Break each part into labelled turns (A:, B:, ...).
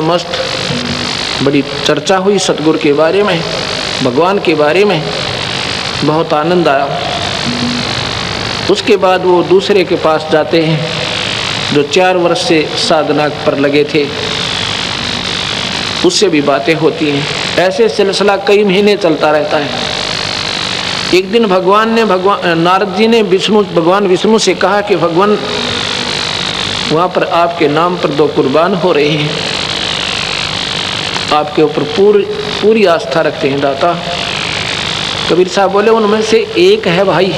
A: मस्त बड़ी चर्चा हुई सतगुरु के बारे में, भगवान के बारे में, बहुत आनंद आया। उसके बाद वो दूसरे के पास जाते हैं जो 4 वर्ष से साधना पर लगे थे, उससे भी बातें होती हैं। ऐसे सिलसिला कई महीने चलता रहता है। एक दिन नारद जी ने भगवान विष्णु से कहा कि भगवान वहाँ पर आपके नाम पर 2 कुर्बान हो रहे हैं, आपके ऊपर पूरी आस्था रखते हैं दाता। कबीर साहब बोले उनमें से एक है भाई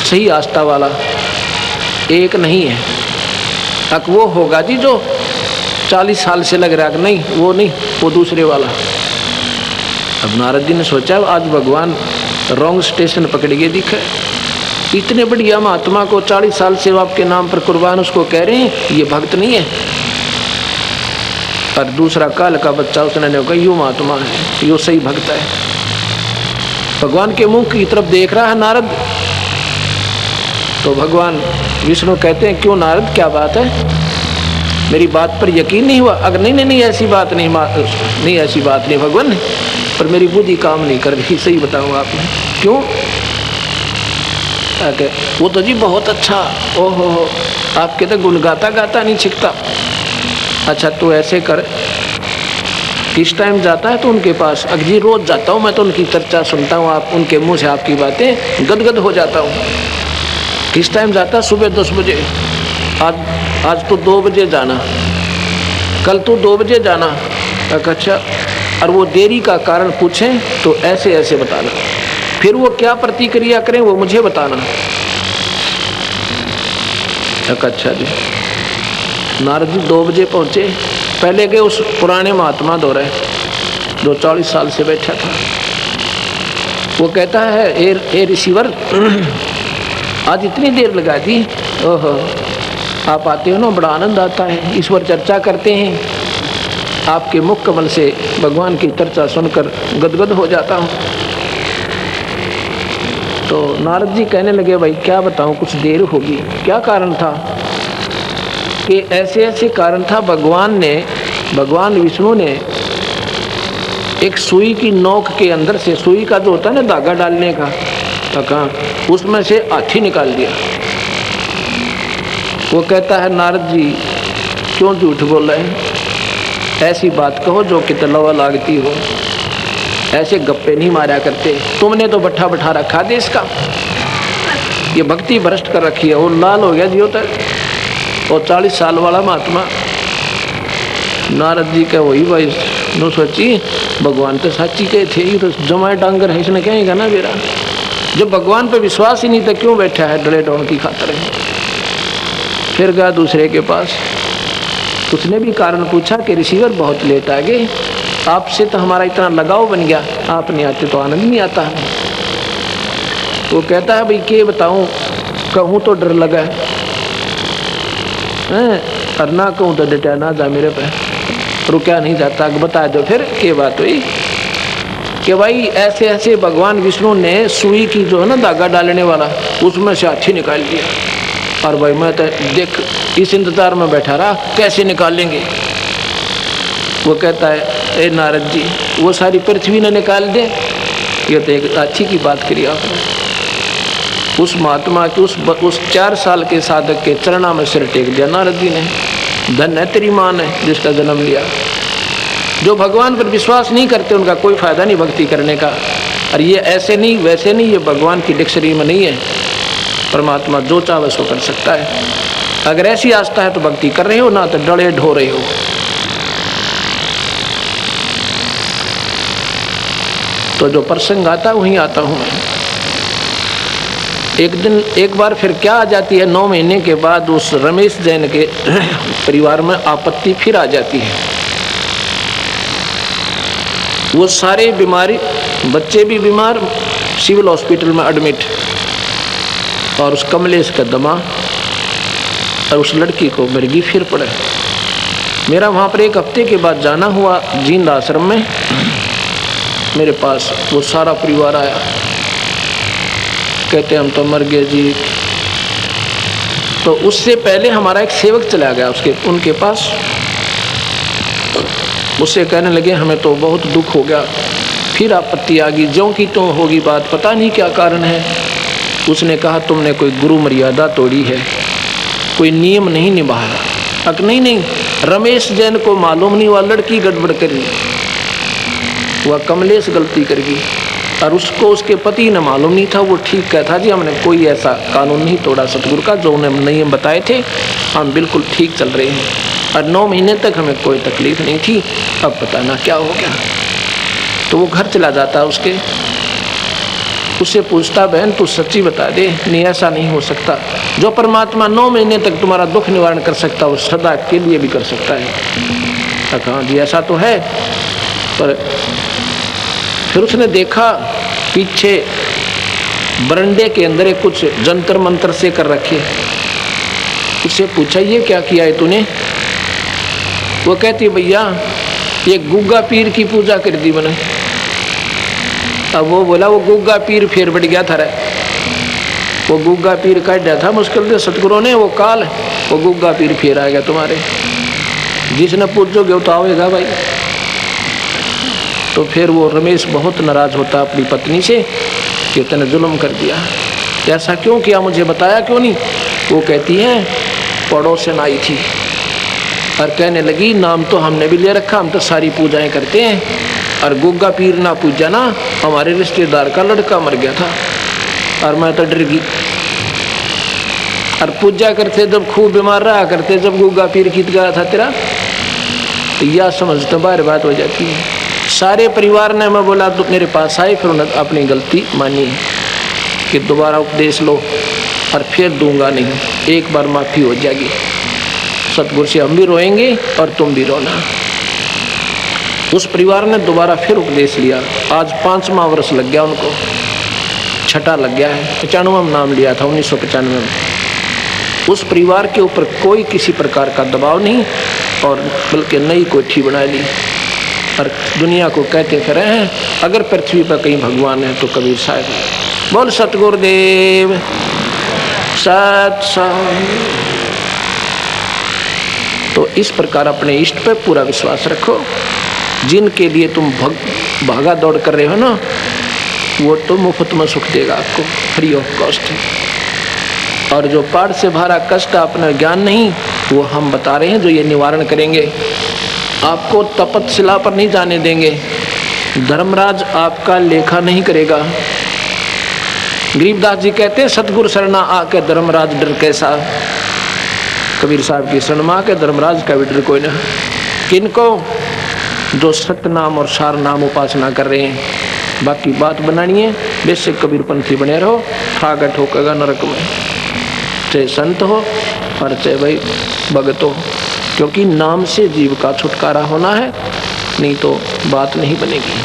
A: सही आस्था वाला, एक नहीं है। तक वो होगा जी जो 40 साल से लग रहा है, नहीं वो नहीं, वो दूसरे वाला। अब नारद जी ने सोचा आज भगवान रॉन्ग स्टेशन पकड़ के दिखा, इतने बढ़िया महात्मा को 40 साल से आपके नाम पर कुर्बान उसको कह रहे हैं, ये भक्त नहीं है। पर दूसरा काल का बच्चा उसने कहा यो महात्मा है, यो सही भक्त है। भगवान के मुंह की तरफ देख रहा है नारद, तो भगवान विष्णु कहते हैं क्यों नारद क्या बात है, मेरी बात पर यकीन नहीं हुआ? अगर नहीं ऐसी बात नहीं ऐसी बात नहीं भगवान, पर मेरी बुद्धि काम नहीं कर रही, सही बताऊँ आपने क्यों? वो तो जी बहुत अच्छा, ओहो आपके तो गुण गाता नहीं छिकता। अच्छा तो ऐसे कर, किस टाइम जाता है तो उनके पास? अगर रोज जाता हूँ मैं तो उनकी चर्चा सुनता हूँ, आप उनके मुंह से आपकी बातें गदगद हो जाता हूँ। किस टाइम जाता? सुबह 10 बजे। आज तो 2 बजे जाना, कल तो 2 बजे जाना। अच्छा, और वो देरी का कारण पूछें तो ऐसे ऐसे बताना, फिर वो क्या प्रतिक्रिया करें वो मुझे बताना। अच्छा जी। नारद जी 2 बजे पहुँचे, पहले गए उस पुराने महात्मा दौरे जो 40 साल से बैठा था। वो कहता है ए रिसीवर आज इतनी देर लगा दी? ओहो आप आते हो ना, बड़ा आनंद आता है, ईश्वर चर्चा करते हैं, आपके मुख कमल से भगवान की चर्चा सुनकर गदगद हो जाता हूँ। तो नारद जी कहने लगे भाई क्या बताऊँ, कुछ देर होगी। क्या कारण था? कि ऐसे कारण था, भगवान विष्णु ने एक सुई की नोक के अंदर से, सुई का जो होता है ना धागा डालने का, उसमें से हाथी निकाल दिया। वो कहता है नारद जी क्यों झूठ बोल रहे हैं, ऐसी बात कहो जो कि तलवा लागती हो, ऐसे गप्पे नहीं मारा करते, तुमने तो बैठा रखा देश का, ये भक्ति भ्रष्ट कर रखी है। वो लाल हो गया जियो तक, और 40 साल वाला महात्मा। नारद जी का वही भाई नो सोची भगवान तो साची के थे, ये तो जमाए डांगर है, इसने कहेगा ना मेरा, जब भगवान पे विश्वास ही नहीं था क्यों बैठा है डले डोन की खातर है। फिर गया दूसरे के पास, उसने भी कारण पूछा कि रिसीवर बहुत लेट आ गए, आपसे तो हमारा इतना लगाव बन गया, आप नहीं आते तो आनंद नहीं आता। वो कहता है भाई क्या बताऊँ, कहूँ तो डर लगा है, और ना कहूँ तो डटा ना जा मेरे पे, रुका नहीं जाता। बता दो फिर क्या बात हुई? कि भाई ऐसे ऐसे भगवान विष्णु ने सुई की जो है ना धागा डालने वाला, उसमें से हाथी निकाल दिया। और भाई मैं तो देख इस इंतजार में बैठा रहा कैसे निकालेंगे। वो कहता है ए नारद जी वो सारी पृथ्वी ने निकाल दे, ये तो एक अच्छी की बात करी आपने। उस महात्मा के उस 4 साल के साधक के चरणा में सिर टेक दिया नारद जी ने। धन है तेरी माँ ने जिसका जन्म लिया। जो भगवान पर विश्वास नहीं करते उनका कोई फायदा नहीं भक्ति करने का। और ये ऐसे नहीं वैसे नहीं, ये भगवान की डिक्शनरी में नहीं है। परमात्मा जो चाहे सो कर सकता है। अगर ऐसी आस्था है तो भक्ति कर रहे हो, ना तो डरे ढो रहे हो। तो जो प्रसंग आता है वहीं आता हूँ मैं। एक बार फिर क्या आ जाती है, 9 महीने के बाद उस रमेश जैन के परिवार में आपत्ति फिर आ जाती है। वो सारे बीमारी, बच्चे भी बीमार, सिविल हॉस्पिटल में एडमिट, और उस कमलेश का दमा, और उस लड़की को मिर्गी फिर पड़े। मेरा वहाँ पर 1 हफ्ते के बाद जाना हुआ जींद आश्रम में। मेरे पास वो सारा परिवार आया, कहते हम तो मर गए जी। तो उससे पहले हमारा एक सेवक चला गया उनके पास। उससे कहने लगे हमें तो बहुत दुख हो गया। फिर आपत्ति आ गई, ज्यों की त्यों होगी बात, पता नहीं क्या कारण है। उसने कहा तुमने कोई गुरु मर्यादा तोड़ी है, कोई नियम नहीं निभाया। अक नहीं, रमेश जैन को मालूम नहीं वह लड़की गड़बड़ करी, वह कमलेश गलती कर गई, और उसको उसके पति ने मालूम नहीं था। वो ठीक कहता जी हमने कोई ऐसा कानून नहीं तोड़ा सतगुरु का, जो उन्हें नियम बताए थे हम बिल्कुल ठीक चल रहे हैं, और 9 महीने तक हमें कोई तकलीफ नहीं थी। अब पता ना क्या हो गया। तो वो घर चला जाता उसके, उससे पूछता बहन तू सच्ची बता दे, नहीं ऐसा नहीं हो सकता। जो परमात्मा 9 महीने तक तुम्हारा दुख निवारण कर सकता वो सदा के लिए भी कर सकता है। कहा जी ऐसा तो है, पर फिर उसने देखा पीछे बरंडे के अंदर कुछ जंतर मंत्र से कर रखे। उससे पूछा ये क्या किया है तूने? वो कहती भैया ये गुग्गा पीर की पूजा कर दी मैंने। अब वो बोला वो गुग्गा पीर फिर बढ़ गया था, वो गुग्गा पीर काट दिया था मुश्किल से सतगुरु ने, वो काल वो गुग्गा पीर फिर आ गया तुम्हारे, जिसने पूछोगे वो तो आएगा भाई। तो फिर वो रमेश बहुत नाराज होता अपनी पत्नी से कि तूने जुल्म कर दिया, ऐसा क्यों किया, मुझे बताया क्यों नहीं? वो कहती है पड़ोसन आई थी और कहने लगी नाम तो हमने भी ले रखा, हम तो सारी पूजाएं करते हैं, और गुग्गा पीर ना पूजा ना, हमारे रिश्तेदार का लड़का मर गया था और मैं तो डर गई। और पूजा करते जब खूब बीमार रहा करते, जब गुग्गा पीर गीत गाया था तेरा, तो यह समझते बार बात हो जाती है। सारे परिवार ने, मैं बोला तो मेरे पास आए, फिर उन्होंने अपनी गलती मानी कि दोबारा उपदेश लो और फिर दूंगा नहीं, एक बार माफ़ी हो जाएगी। सतगुरु से हम भी रोएंगे और तुम भी रोना। उस परिवार ने दोबारा फिर उपदेश लिया। आज 5वां वर्ष लग गया उनको, छठा लग गया है। 95 में नाम लिया था 1995 में। उस परिवार के ऊपर कोई किसी प्रकार का दबाव नहीं, और बल्कि नई कोठी बना ली और दुनिया को कहते फिर हैं अगर पृथ्वी पर कहीं भगवान है तो कबीर साहब है। बोल सतगुरुदेव सत्संग। तो इस प्रकार अपने इष्ट पे पूरा विश्वास रखो। जिनके लिए तुम भागा दौड़ कर रहे हो ना, वो तो मुफ्त में सुख देगा आपको, फ्री ऑफ कॉस्ट। और जो पार से भरा कष्ट अपना ज्ञान नहीं, वो हम बता रहे हैं जो ये निवारण करेंगे। आपको तपतशिला पर नहीं जाने देंगे, धर्मराज आपका लेखा नहीं करेगा। गरीबदास जी कहते हैं सतगुरु शरणा आके धर्मराज डर कैसा। कबीर साहब की शरण में आके धर्मराज का भी डर कोई ना। किनको? जो सतनाम और सार नाम उपासना कर रहे हैं। बाकी बात बनानी है, बेशक कबीर पंथी बने रहो, ठागा ठोकेगा नरक में, चाहे संत हो और चाहे भाई भगत हो, क्योंकि नाम से जीव का छुटकारा होना है, नहीं तो बात नहीं बनेगी।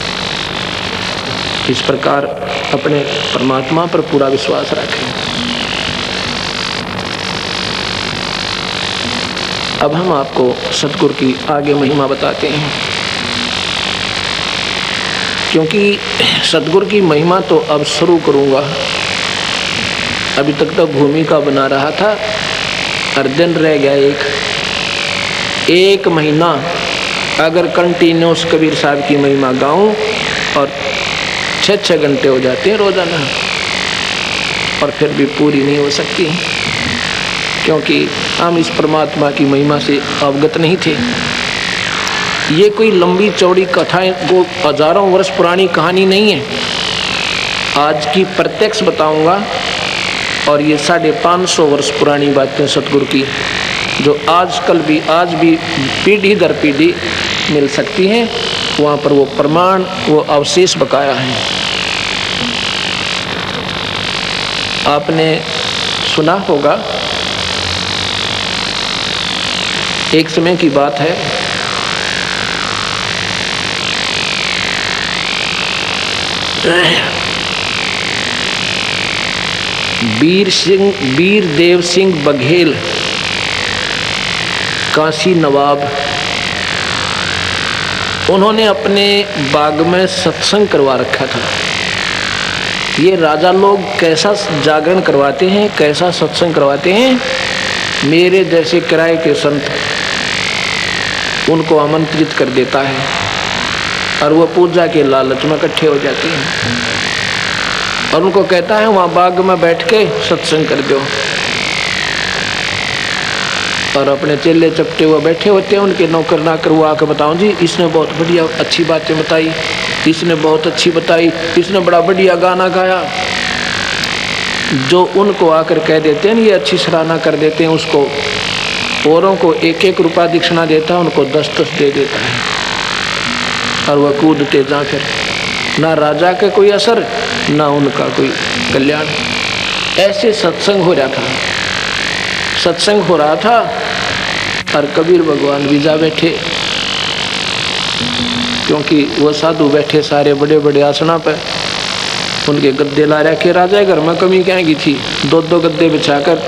A: इस प्रकार अपने परमात्मा पर पूरा विश्वास रखें। अब हम आपको सतगुरु की आगे महिमा बताते हैं, क्योंकि सतगुरु की महिमा तो अब शुरू करूँगा। अभी तक तो भूमिका बना रहा था और दिन रह गया एक महीना अगर कंटिन्यूस कबीर साहब की महिमा गाऊं, और 6-6 घंटे हो जाते हैं रोजाना, और फिर भी पूरी नहीं हो सकती, क्योंकि हम इस परमात्मा की महिमा से अवगत नहीं थे। ये कोई लंबी चौड़ी कथाएं, वो हजारों वर्ष पुरानी कहानी नहीं है। आज की प्रत्यक्ष बताऊंगा, और ये 550 वर्ष पुरानी बातें सतगुरु की, जो आज भी पीढ़ी दर पीढ़ी मिल सकती हैं। वहाँ पर वो प्रमाण, वो अवशेष बकाया है। आपने सुना होगा, एक समय की बात है, वीर देव सिंह बघेल, काशी नवाब, उन्होंने अपने बाग में सत्संग करवा रखा था। ये राजा लोग कैसा जागरण करवाते हैं, कैसा सत्संग करवाते हैं। मेरे जैसे किराए के संत उनको आमंत्रित कर देता है और वो पूजा के लालच में इकट्ठे हो जाते हैं और उनको कहता है वहाँ बाग में बैठ के सत्संग कर दो। और अपने चेले चपटे हुए बैठे होते हैं, उनके नौकर नाकर वो आकर बताओ जी इसने बहुत बढ़िया अच्छी बातें बताई, इसने बहुत अच्छी बताई, इसने बड़ा बढ़िया गाना गाया। जो उनको आकर कह देते हैं ये अच्छी सराहना कर देते हैं, उसको औरों को 1-1 रुपया दक्षिणा देता है, उनको 10-10 दे देता है और वह कूदते जा। फिर ना राजा का कोई असर ना उनका कोई कल्याण। ऐसे सत्संग हो रहा था, सत्संग हो रहा था और कबीर भगवान भी जा बैठे, क्योंकि वो साधु बैठे सारे बड़े बड़े आसना पर, उनके गद्दे ला रखे। राजा घर में कमी क्या की थी, 2-2 गद्दे बिछाकर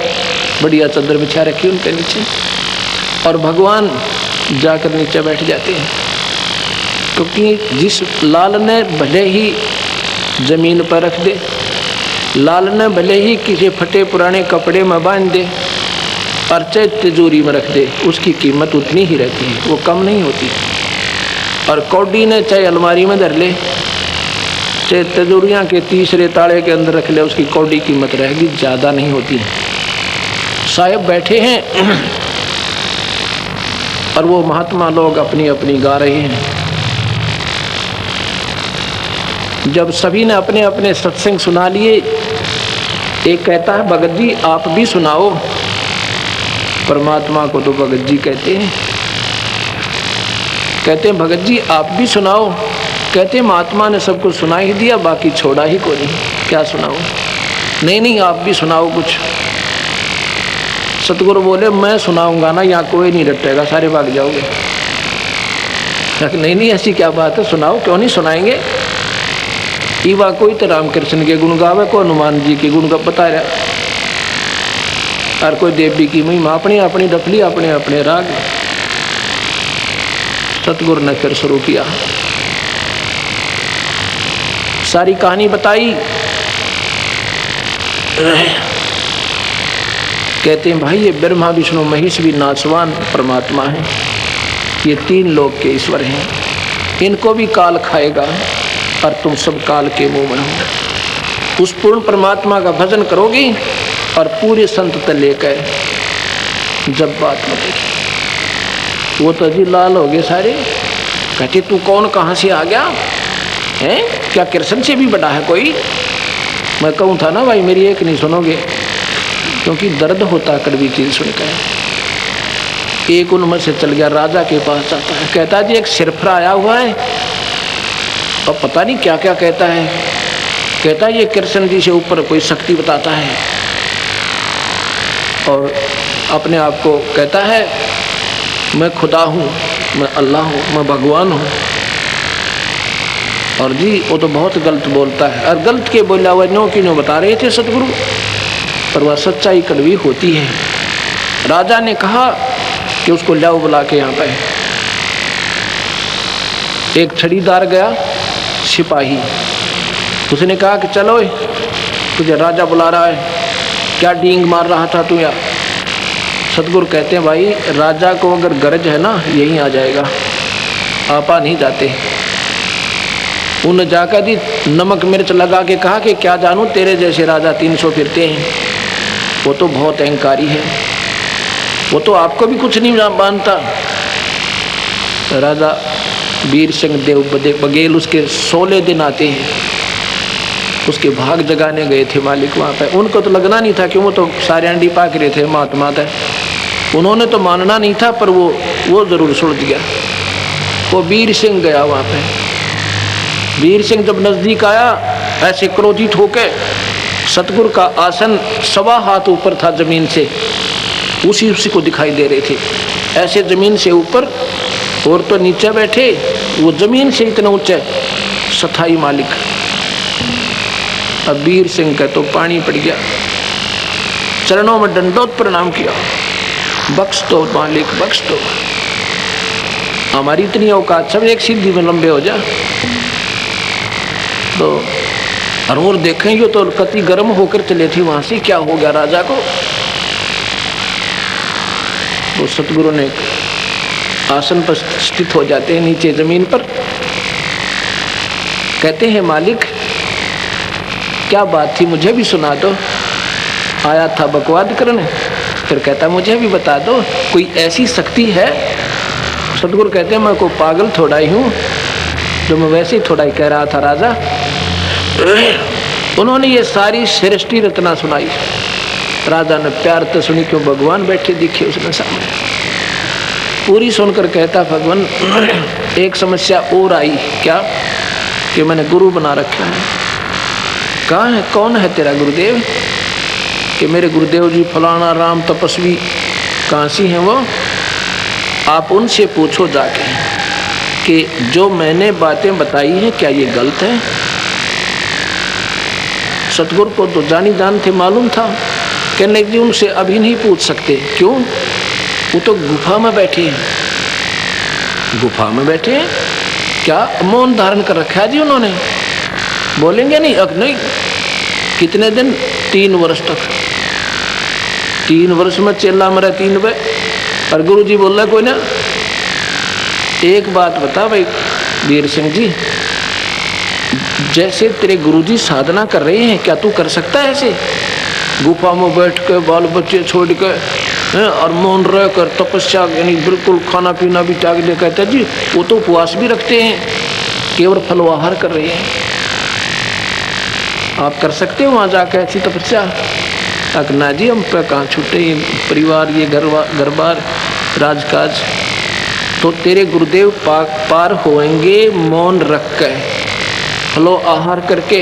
A: बढ़िया चादर बिछा रखी उनके नीचे, और भगवान जाकर नीचे बैठ जाते हैं। क्योंकि जिस लाल ने भले ही जमीन पर रख दे, लाल ने भले ही किसी फटे पुराने कपड़े में बांध दे और चाहे तिजोरी में रख दे, उसकी कीमत उतनी ही रहती है, वो कम नहीं होती। और कौडी ने चाहे अलमारी में धर ले, चाहे तिजोरियाँ के तीसरे ताले के अंदर रख ले, उसकी कौडी कीमत रहेगी, ज़्यादा नहीं होती। साहब बैठे हैं और वो महात्मा लोग अपनी अपनी गा रहे हैं। जब सभी ने अपने अपने सत्संग सुना लिए, एक कहता है भगत जी आप भी सुनाओ। परमात्मा को तो भगत जी कहते हैं। कहते हैं भगत जी आप भी सुनाओ। कहते हैं महात्मा ने सबको सुना ही दिया, बाकी छोड़ा ही कोई नहीं, क्या सुनाओ। नहीं नहीं आप भी सुनाओ कुछ। सतगुरु बोले मैं सुनाऊंगा ना, यहाँ कोई नहीं रटेगा, सारे भाग जाओगे। नहीं नहीं ऐसी क्या बात है, सुनाओ। क्यों नहीं सुनाएंगे। ईवा कोई तो रामकृष्ण के गुण गावे, को हनुमान जी के गुण का बता रहा, और कोई देवी की महिमा, अपनी अपनी डफली अपने अपने राग। सतगुरु ने फिर शुरू किया, सारी कहानी बताई। कहते हैं भाई ये ब्रह्मा विष्णु महेश भी नासवान परमात्मा है, ये 3 लोक के ईश्वर हैं, इनको भी काल खाएगा और तुम सब काल के मुंह में हो। उस पूर्ण परमात्मा का भजन करोगी और पूरे संत तक लेकर जब बात बतेगी। वो तो जी लाल हो गए सारे, कहते तू कौन कहाँ से आ गया है, क्या कृष्ण से भी बड़ा है कोई। मैं कहूँ था ना भाई मेरी एक नहीं सुनोगे, क्योंकि दर्द होता कड़वी चीज सुनकर। एक उनमें से चल गया, राजा के पास जाता है, कहता जी एक सिरफरा आया हुआ है और पता नहीं क्या क्या कहता है। कहता है ये कृष्ण जी से ऊपर कोई शक्ति बताता है और अपने आप को कहता है मैं खुदा हूँ, मैं अल्लाह हूँ, मैं भगवान हूँ। और जी वो तो बहुत गलत बोलता है, और गलत के बोला हुआ नो की नो बता रहे थे सतगुरु, पर वह सच्चाई कड़वी होती है। राजा ने कहा कि उसको लाओ बुला के यहाँ पे। एक छड़ीदार गया, सिपाही, उसने कहा कि चलो तुझे राजा बुला रहा है, क्या डींग मार रहा था तू यार। सतगुरु कहते हैं भाई राजा को अगर गरज है ना यहीं आ जाएगा, आपा नहीं जाते। उन्हें जाकर दी नमक मिर्च लगा के कहा कि क्या जानूं तेरे जैसे राजा 300 फिरते हैं, वो तो बहुत अहंकारी है, वो तो आपको भी कुछ नहीं मानता। राजा वीर सिंह देव बघेल उसके 16 दिन आते हैं, उसके भाग जगाने गए थे मालिक वहाँ पे। उनको तो लगना नहीं था कि वो तो सारे अंडी पाक रहे थे महात्मा थे, उन्होंने तो मानना नहीं था, पर वो जरूर सुलझ गया। वो वीर सिंह गया वहाँ पे। वीर सिंह जब नजदीक आया ऐसे क्रोधित होकर, सतगुरु का आसन 1.25 हाथ ऊपर था जमीन से, उसी को दिखाई दे रहे थे ऐसे जमीन से ऊपर, और तो नीचे बैठे, वो जमीन से इतना ऊंचे सथाई मालिक। अब वीर सिंह का तो पानी पड़ गया, चरणों में दंडोत प्रणाम किया, बख्श दो मालिक बख्श दो, हमारी इतनी औकात, सब एक सीधी में लंबे हो जा। तो और देखेंगे तो कति गर्म होकर चले थे वहां से, क्या हो गया राजा को। तो सतगुरु ने आसन पर स्थित हो जाते हैं नीचे जमीन पर। कहते हैं मालिक क्या बात थी, मुझे भी सुना दो, आया था बकवाद करने। फिर कहता मुझे भी बता दो, कोई ऐसी शक्ति है। सतगुरु कहते हैं मैं को पागल थोड़ा ही हूँ, जो मैं वैसे ही थोड़ा ही कह रहा था राजा। उन्होंने ये सारी सृष्टि रचना सुनाई। राजा ने प्यार तो सुनी, क्यों भगवान बैठे दिखे उसने सामने। पूरी सुनकर कहता भगवान एक समस्या और आई। क्या? कि मैंने गुरु बना रखा है। कहाँ है, कौन है तेरा गुरुदेव? कि मेरे गुरुदेव जी फलाना राम तपस्वी काशी हैं वो, आप उनसे पूछो जाके कि जो मैंने बातें बताई हैं क्या ये गलत है। सतगुरु को तो जानी जान थे, मालूम था। कहने जी उनसे अभी नहीं पूछ सकते। क्यों? वो तो गुफा में बैठे हैं। गुफा में बैठे हैं? क्या मौन धारण कर रखा है जी उन्होंने? बोलेंगे नहीं? अब नहीं। कितने दिन? 3 वर्ष तक। 3 वर्ष में चेला मरा 3 बे। और गुरु जी बोल रहा कोई ना, एक बात बता भाई वीर सिंह जी, जैसे तेरे गुरुजी साधना कर रहे हैं क्या तू कर सकता है ऐसे? गुफा में बैठ के बाल बच्चे छोड़ के और मौन रह कर तपस्या, यानी बिल्कुल खाना पीना भी त्याग दे। कहते जी वो तो उपवास भी रखते हैं, केवल फलवाहार कर रहे हैं। आप कर सकते हो वहाँ जाकर ऐसी तपस्या? ना जी हम पे कहाँ छूटे, परिवार ये घर बार राजकाज। तो तेरे गुरुदेव पार होएंगे मौन रख कर, फलो आहार करके।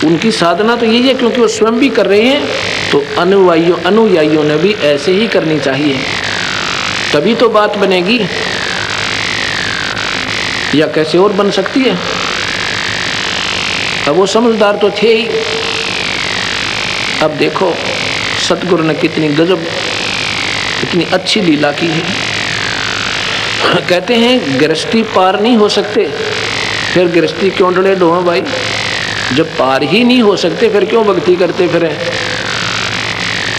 A: उनकी साधना तो यही है, क्योंकि वो स्वयं भी कर रहे हैं, तो अनुयायियों ने भी ऐसे ही करनी चाहिए, तभी तो बात बनेगी। या कैसे और बन सकती है? अब वो समझदार तो थे ही। अब देखो सतगुरु ने कितनी गजब, कितनी अच्छी लीला की है। कहते हैं गृहस्थी पार नहीं हो सकते, फिर गृहस्थी क्यों डले डोहा भाई? जब पार ही नहीं हो सकते फिर क्यों भक्ति करते फिरें?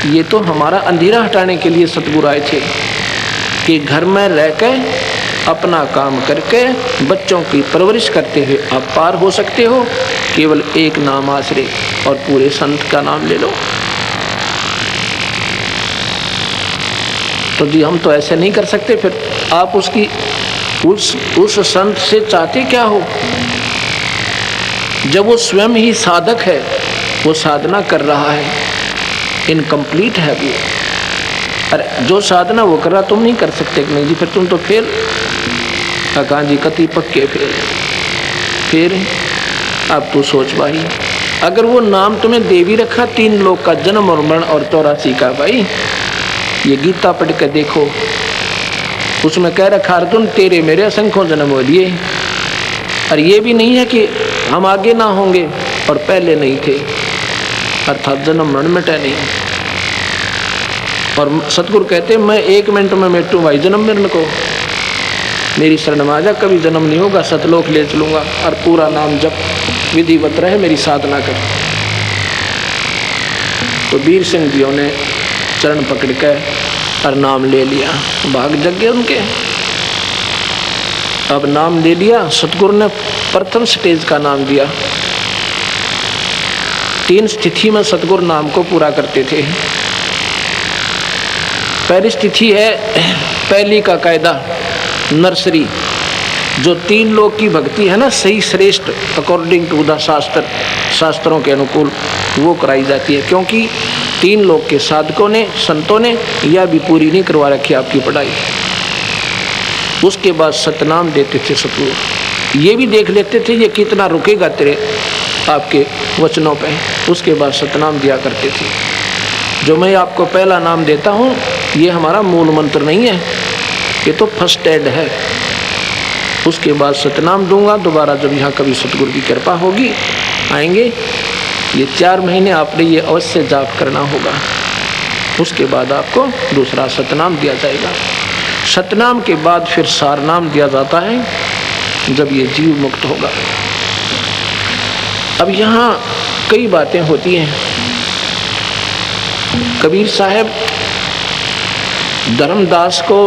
A: ये तो हमारा अंधेरा हटाने के लिए सतगुरु आए थे कि घर में रहकर अपना काम करके बच्चों की परवरिश करते हुए आप पार हो सकते हो। केवल एक नाम आश्रय और पूरे संत का नाम ले लो। तो जी हम तो ऐसे नहीं कर सकते। फिर आप उसकी उस संत से चाहते क्या हो? जब वो स्वयं ही साधक है, वो साधना कर रहा है, इनकम्प्लीट है वो। अरे जो साधना वो कर रहा तुम नहीं कर सकते कि नहीं जी? फिर तुम तो फेल। कहाँ जी कति पक्के फेल। फिर अब तू सोच भाई, अगर वो नाम तुम्हें दे भी रखा 3 लोक का, जन्म और मरण और 84 का, भाई ये गीता पढ़ के देखो, उसमें कह रखा अर्जुन तेरे मेरे असंख्यों जन्म हो लिए। और ये भी नहीं है कि हम आगे ना होंगे और पहले नहीं थे, अर्थात जन्म मरण मिटे नहीं। और सतगुरु कहते हैं मैं 1 मिनट में मिटूं भाई जन्म मरण को, मेरी शरण में आ जा, कभी जन्म नहीं होगा, सतलोक ले चलूंगा। और पूरा नाम जप विधिवत रहे, मेरी साधना कर। तो वीर सिंह जियों ने चरण पकड़ के और नाम ले लिया, भाग जग गए उनके। अब नाम ले लिया, सतगुरु ने प्रथम स्टेज का नाम दिया। 3 स्थिति में सतगुरु नाम को पूरा करते थे। पहली स्थिति है पहली का कायदा, नर्सरी, जो 3 लोक की भक्ति है ना, सही श्रेष्ठ अकॉर्डिंग टू द शास्त्रों के अनुकूल वो कराई जाती है। क्योंकि 3 लोक के साधकों ने, संतों ने यह भी पूरी नहीं करवा रखी आपकी पढ़ाई। उसके बाद सतनाम देते थे सतगुरु, ये भी देख लेते थे ये कितना रुकेगा तेरे आपके वचनों पे। उसके बाद सतनाम दिया करते थे। जो मैं आपको पहला नाम देता हूँ ये हमारा मूल मंत्र नहीं है, ये तो फर्स्ट एड है। उसके बाद सतनाम दूंगा। दोबारा जब यहाँ कभी सतगुरु की कृपा होगी आएंगे, ये 4 महीने आपने ये अवश्य जाप करना होगा। उसके बाद आपको दूसरा सतनाम दिया जाएगा। सतनाम के बाद फिर सारनाम दिया जाता है जब ये जीव मुक्त होगा। अब यहाँ कई बातें होती हैं। कबीर साहब धर्मदास को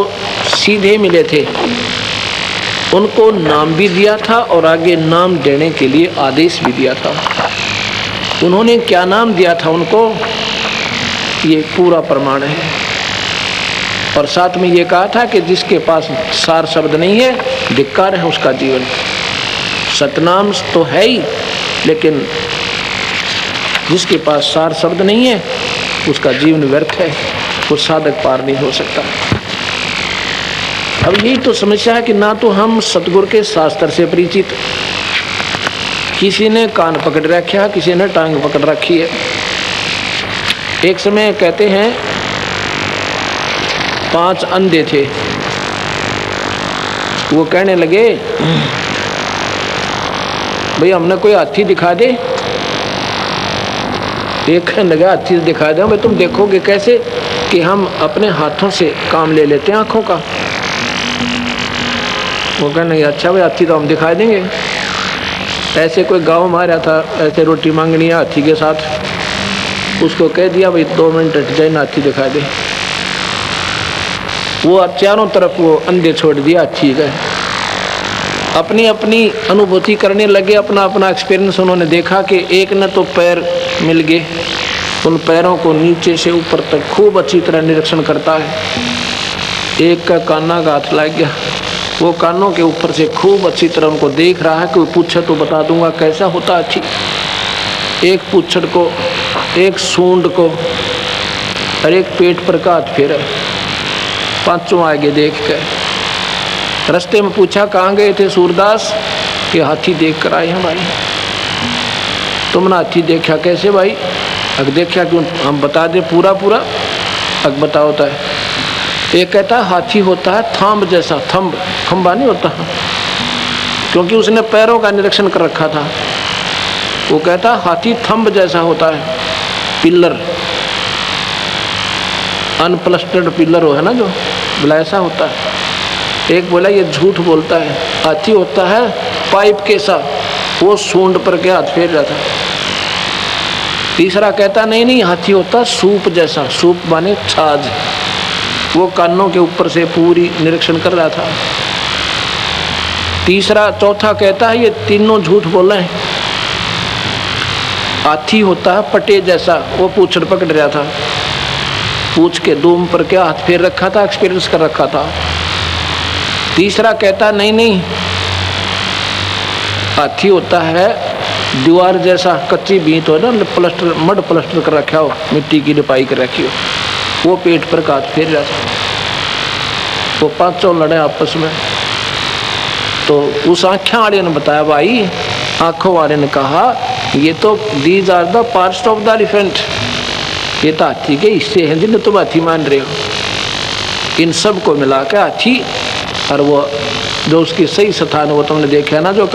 A: सीधे मिले थे, उनको नाम भी दिया था और आगे नाम देने के लिए आदेश भी दिया था। उन्होंने क्या नाम दिया था उनको, ये पूरा प्रमाण है। और साथ में ये कहा था कि जिसके पास सार शब्द नहीं है, धिक्कार है उसका जीवन। सतनाम तो है ही, लेकिन जिसके पास सार शब्द नहीं है उसका जीवन व्यर्थ है, वो साधक पार नहीं हो सकता। अब यही तो समस्या है कि ना तो हम सतगुरु के शास्त्र से परिचित, किसी ने कान पकड़ रखा, किसी ने टांग पकड़ रखी है। एक समय कहते हैं 5 अंधे थे, वो कहने लगे भाई हमने कोई हाथी दिखा दे। एक कहने लगा हाथी दिखा दे। भाई तुम देखोगे कैसे कि हम अपने हाथों से काम ले लेते हैं आँखों का। वो कहने लगे अच्छा भाई हाथी तो हम दिखा देंगे। ऐसे कोई गांव में आ रहा था, ऐसे रोटी मांगनी है हाथी के साथ, उसको कह दिया भाई 2 मिनट हट जाए, हाथी दिखा दे। वो चारों तरफ वो अंधे छोड़ दिया हाथी गए, अपनी अपनी अनुभूति करने लगे, अपना अपना एक्सपीरियंस उन्होंने देखा कि एक ने तो पैर मिल गए, उन पैरों को नीचे से ऊपर तक खूब अच्छी तरह निरीक्षण करता है। एक का काना का हाथ लग गया, वो कानों के ऊपर से खूब अच्छी तरह उनको देख रहा है कि वो पूछे तो बता दूंगा कैसा होता अच्छी। एक पूछड़ को, एक सूंड को और एक पेट पर का हाथ फेरा, पांचों आगे देख कर। रास्ते में पूछा कहाँ गए थे सूरदास, कि हाथी देख कर आए हैं भाई। तुमने हाथी देखा कैसे भाई? अग देखा क्यों, हम बता दे पूरा पूरा। अग बता होता है, एक कहता है हाथी होता है थंब जैसा, थंब खंबा नहीं होता, क्योंकि उसने पैरों का निरीक्षण कर रखा था। वो कहता हाथी थंब जैसा होता है, पिल्लर अनप्लस्टर्ड पिल्लर हो है ना जो, बोला ऐसा होता है। एक बोला ये झूठ बोलता है, हाथी होता है पाइप के सा, वो सूंड पर के हाथ फेर रहा था। तीसरा कहता नहीं नहीं हाथी होता सूप जैसा, सूप माने छाछ, वो कानों के ऊपर से पूरी निरीक्षण कर रहा था। तीसरा चौथा कहता है ये तीनों झूठ बोल रहे हैं, हाथी होता है पटे जैसा, वो पूछड़ पकड़ रहा था, पूछ के दूम पर क्या हाथ फेर रखा था, एक्सपीरियंस कर रखा था। तीसरा कहता नहीं नहीं हाथी होता है दीवार जैसा, कच्ची बीत हो ना, प्लास्टर मड प्लास्टर कर रखा हो, मिट्टी की लिपाई कर रखी हो, वो पेट पर हाथ फेर रहा था। वो पांचों लड़े आपस में। तो उस आँखें वाले ने बताया भाई, आंखों वाले ने कहा ये तो these are the parts of the elephant, ये तो हाथी के हिस्से हैं जिन्हें तुम हाथी मान रहे हो। इन सब को मिला के हाथी और वो जो उसकी सही स्थान है वो तुमने देखा है ना, जो